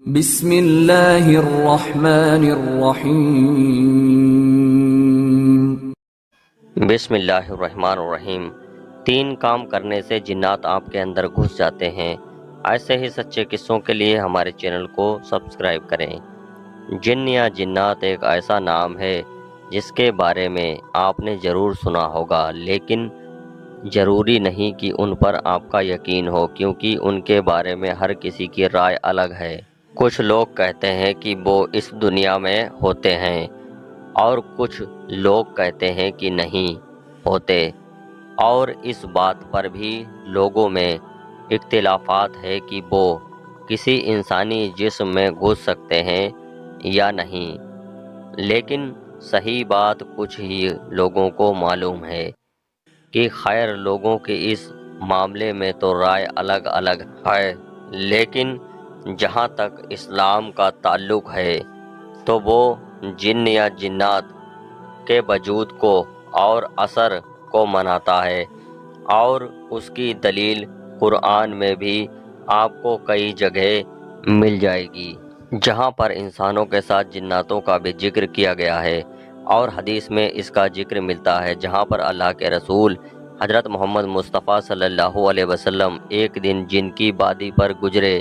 بسم اللہ الرحمن الرحیم۔ بسم اللہ الرحمن الرحیم۔ 3 کام کرنے سے جنات آپ کے اندر گھس جاتے ہیں۔ ایسے ہی سچے قصوں کے لیے ہمارے چینل کو سبسکرائب کریں۔ جن یا جنات ایک ایسا نام ہے جس کے بارے میں آپ نے ضرور سنا ہوگا، لیکن ضروری نہیں کہ ان پر آپ کا یقین ہو، کیونکہ ان کے بارے میں ہر کسی کی رائے الگ ہے۔ کچھ لوگ کہتے ہیں کہ وہ اس دنیا میں ہوتے ہیں، اور کچھ لوگ کہتے ہیں کہ نہیں ہوتے، اور اس بات پر بھی لوگوں میں اختلافات ہے کہ وہ کسی انسانی جسم میں گھس سکتے ہیں یا نہیں، لیکن صحیح بات کچھ ہی لوگوں کو معلوم ہے کہ خیر لوگوں کے اس معاملے میں تو رائے الگ الگ ہے، لیکن جہاں تک اسلام کا تعلق ہے تو وہ جن یا جنات کے وجود کو اور اثر کو مناتا ہے، اور اس کی دلیل قرآن میں بھی آپ کو کئی جگہ مل جائے گی جہاں پر انسانوں کے ساتھ جناتوں کا بھی ذکر کیا گیا ہے، اور حدیث میں اس کا ذکر ملتا ہے جہاں پر اللہ کے رسول حضرت محمد مصطفیٰ صلی اللہ علیہ وسلم ایک دن جن کی وادی پر گزرے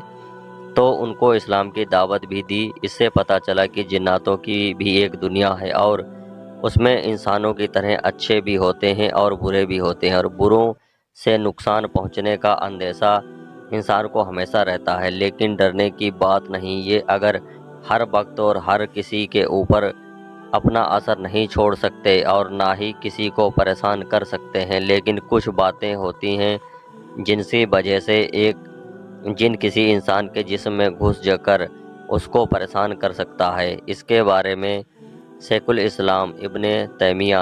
تو ان کو اسلام کی دعوت بھی دی۔ اس سے پتہ چلا کہ جناتوں کی بھی ایک دنیا ہے، اور اس میں انسانوں کی طرح اچھے بھی ہوتے ہیں اور برے بھی ہوتے ہیں، اور بروں سے نقصان پہنچنے کا اندیشہ انسان کو ہمیشہ رہتا ہے، لیکن ڈرنے کی بات نہیں۔ یہ اگر ہر وقت اور ہر کسی کے اوپر اپنا اثر نہیں چھوڑ سکتے اور نہ ہی کسی کو پریشان کر سکتے ہیں، لیکن کچھ باتیں ہوتی ہیں جن سی وجہ سے ایک جن کسی انسان کے جسم میں گھس جا کر اس کو پریشان کر سکتا ہے۔ اس کے بارے میں شیخ الاسلام ابن تیمیہ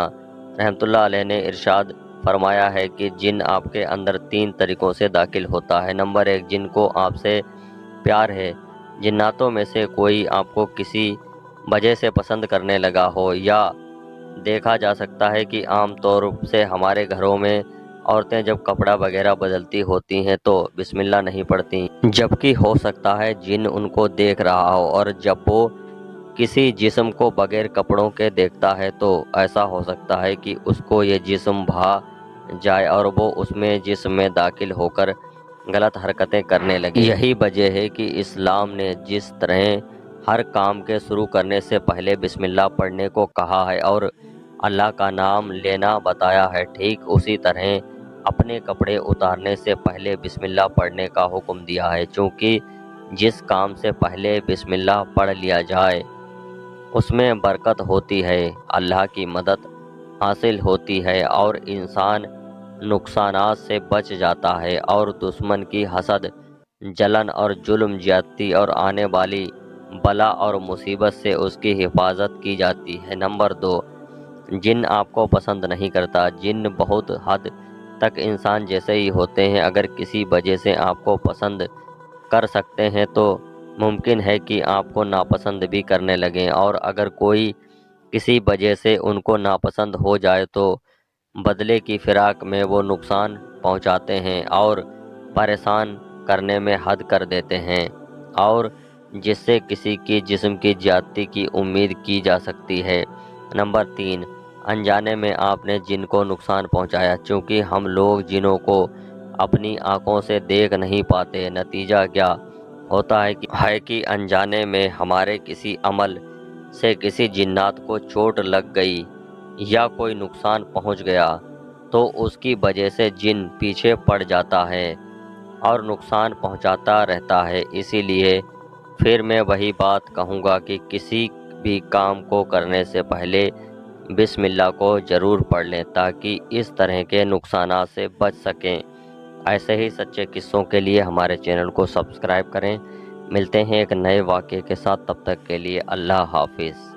رحمۃ اللہ علیہ نے ارشاد فرمایا ہے کہ جن آپ کے اندر 3 طریقوں سے داخل ہوتا ہے۔ نمبر 1، جن کو آپ سے پیار ہے۔ جناتوں میں سے کوئی آپ کو کسی وجہ سے پسند کرنے لگا ہو، یا دیکھا جا سکتا ہے کہ عام طور سے ہمارے گھروں میں عورتیں جب کپڑا وغیرہ بدلتی ہوتی ہیں تو بسم اللہ نہیں پڑھتی، جبکہ ہو سکتا ہے جن ان کو دیکھ رہا ہو، اور جب وہ کسی جسم کو بغیر کپڑوں کے دیکھتا ہے تو ایسا ہو سکتا ہے کہ اس کو یہ جسم بھا جائے اور وہ اس میں جسم میں داخل ہو کر غلط حرکتیں کرنے لگے۔ یہی وجہ ہے کہ اسلام نے جس طرح ہر کام کے شروع کرنے سے پہلے بسم اللہ پڑھنے کو کہا ہے اور اللہ کا نام لینا بتایا ہے، ٹھیک اسی طرح اپنے کپڑے اتارنے سے پہلے بسم اللہ پڑھنے کا حکم دیا ہے، چونکہ جس کام سے پہلے بسم اللہ پڑھ لیا جائے اس میں برکت ہوتی ہے، اللہ کی مدد حاصل ہوتی ہے، اور انسان نقصانات سے بچ جاتا ہے، اور دشمن کی حسد، جلن اور ظلم زیادتی اور آنے والی بلا اور مصیبت سے اس کی حفاظت کی جاتی ہے۔ نمبر 2، جن آپ کو پسند نہیں کرتا۔ جن بہت حد تک انسان جیسے ہی ہوتے ہیں، اگر کسی وجہ سے آپ کو پسند کر سکتے ہیں تو ممکن ہے کہ آپ کو ناپسند بھی کرنے لگیں، اور اگر کوئی کسی وجہ سے ان کو ناپسند ہو جائے تو بدلے کی فراق میں وہ نقصان پہنچاتے ہیں اور پریشان کرنے میں حد کر دیتے ہیں، اور جس سے کسی کی جسم کی زیادتی کی امید کی جا سکتی ہے۔ نمبر 3، انجانے میں آپ نے جن کو نقصان پہنچایا۔ چونکہ ہم لوگ جنوں کو اپنی آنکھوں سے دیکھ نہیں پاتے، نتیجہ کیا ہوتا ہے کہ انجانے میں ہمارے کسی عمل سے کسی جنات کو چوٹ لگ گئی یا کوئی نقصان پہنچ گیا تو اس کی وجہ سے جن پیچھے پڑ جاتا ہے اور نقصان پہنچاتا رہتا ہے۔ اسی لیے پھر میں وہی بات کہوں گا کہ کسی بھی کام کو کرنے سے پہلے بسم اللہ کو ضرور پڑھ لیں تاکہ اس طرح کے نقصانات سے بچ سکیں۔ ایسے ہی سچے قصوں کے لیے ہمارے چینل کو سبسکرائب کریں۔ ملتے ہیں ایک نئے واقعے کے ساتھ، تب تک کے لیے اللہ حافظ۔